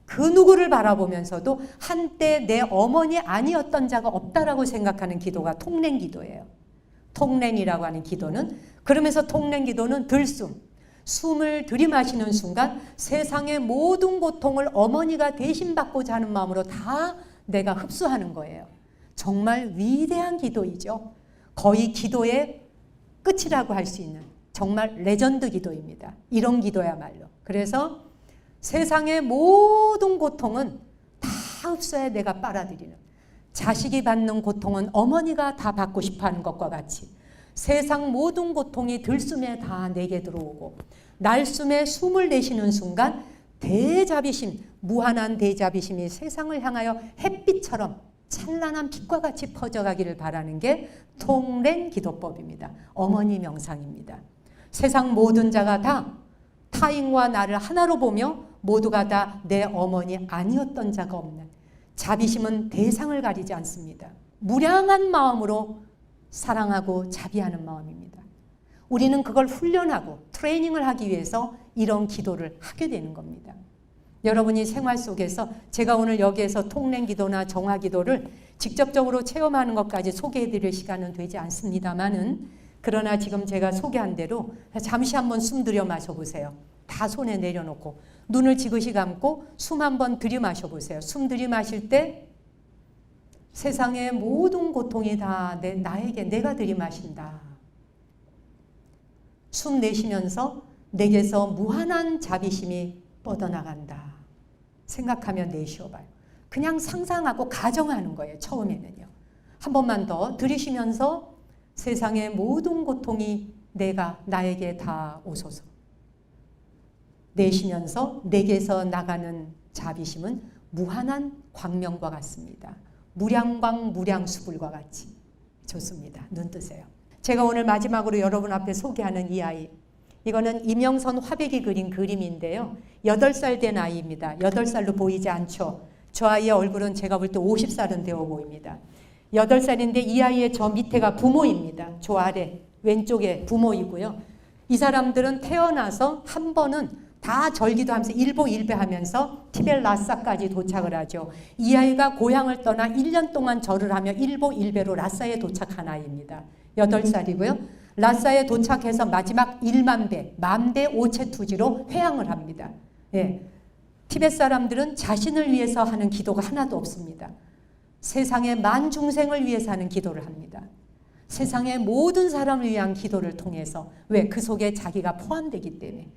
그 누구를 바라보면서도 한때 내 어머니 아니었던 자가 없다라고 생각하는 기도가 통랜 기도예요. 통랜이라고 하는 기도는 그러면서 통랜 기도는 들숨, 숨을 들이마시는 순간 세상의 모든 고통을 어머니가 대신 받고자 하는 마음으로 다 내가 흡수하는 거예요. 정말 위대한 기도이죠. 거의 기도의 끝이라고 할 수 있는 정말 레전드 기도입니다. 이런 기도야말로. 그래서 세상의 모든 고통은 다 흡수해 내가 빨아들이는, 자식이 받는 고통은 어머니가 다 받고 싶어하는 것과 같이 세상 모든 고통이 들숨에 다 내게 들어오고 날숨에 숨을 내쉬는 순간 대자비심, 무한한 대자비심이 세상을 향하여 햇빛처럼 찬란한 빛과 같이 퍼져가기를 바라는 게 통랜 기도법입니다. 어머니 명상입니다. 세상 모든 자가 다 타인과 나를 하나로 보며 모두가 다 내 어머니 아니었던 자가 없는, 자비심은 대상을 가리지 않습니다. 무량한 마음으로 사랑하고 자비하는 마음입니다. 우리는 그걸 훈련하고 트레이닝을 하기 위해서 이런 기도를 하게 되는 겁니다. 여러분이 생활 속에서 제가 오늘 여기에서 통랜 기도나 정화 기도를 직접적으로 체험하는 것까지 소개해 드릴 시간은 되지 않습니다만은, 그러나 지금 제가 소개한 대로 잠시 한번 숨 들여 마셔보세요. 다 손에 내려놓고 눈을 지그시 감고 숨 한번 들이마셔 보세요. 숨 들이마실 때 세상의 모든 고통이 다 나에게 내가 들이마신다. 숨 내쉬면서 내게서 무한한 자비심이 뻗어나간다. 생각하며 내쉬어봐요. 그냥 상상하고 가정하는 거예요. 처음에는요. 한 번만 더 들이쉬면서 세상의 모든 고통이 나에게 다 오소서. 내쉬면서 내게서 나가는 자비심은 무한한 광명과 같습니다. 무량광 무량수불과 같이. 좋습니다. 눈 뜨세요. 제가 오늘 마지막으로 여러분 앞에 소개하는 이 아이, 이거는 이명선 화백이 그린 그림인데요. 8살 된 아이입니다. 8살로 보이지 않죠? 저 아이의 얼굴은 제가 볼 때 50살은 되어 보입니다. 8살인데 이 아이의 저 밑에가 부모입니다. 저 아래 왼쪽에 부모이고요. 이 사람들은 태어나서 한 번은 다 절기도 하면서 일보일배하면서 티벳 라사까지 도착을 하죠. 이 아이가 고향을 떠나 1년 동안 절을 하며 일보일배로 라사에 도착한 아이입니다. 8살이고요. 라사에 도착해서 마지막 1만 배, 만배 오체투지로 회항을 합니다. 예. 티벳 사람들은 자신을 위해서 하는 기도가 하나도 없습니다. 세상의 만중생을 위해서 하는 기도를 합니다. 세상의 모든 사람을 위한 기도를 통해서, 왜? 그 속에 자기가 포함되기 때문에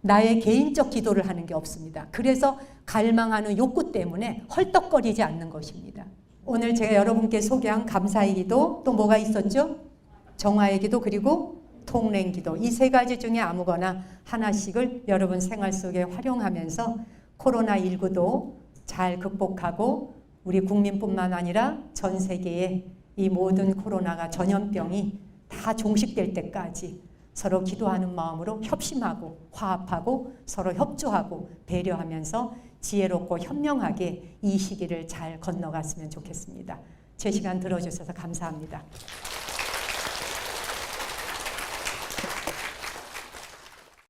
나의 개인적 기도를 하는 게 없습니다. 그래서 갈망하는 욕구 때문에 헐떡거리지 않는 것입니다. 오늘 제가 여러분께 소개한 감사의 기도, 또 뭐가 있었죠? 정화의 기도, 그리고 통랜 기도. 이 세 가지 중에 아무거나 하나씩을 여러분 생활 속에 활용하면서 코로나19도 잘 극복하고 우리 국민뿐만 아니라 전 세계의 이 모든 코로나가 전염병이 다 종식될 때까지 서로 기도하는 마음으로 협심하고 화합하고 서로 협조하고 배려하면서 지혜롭고 현명하게 이 시기를 잘 건너갔으면 좋겠습니다. 제 시간 들어주셔서 감사합니다.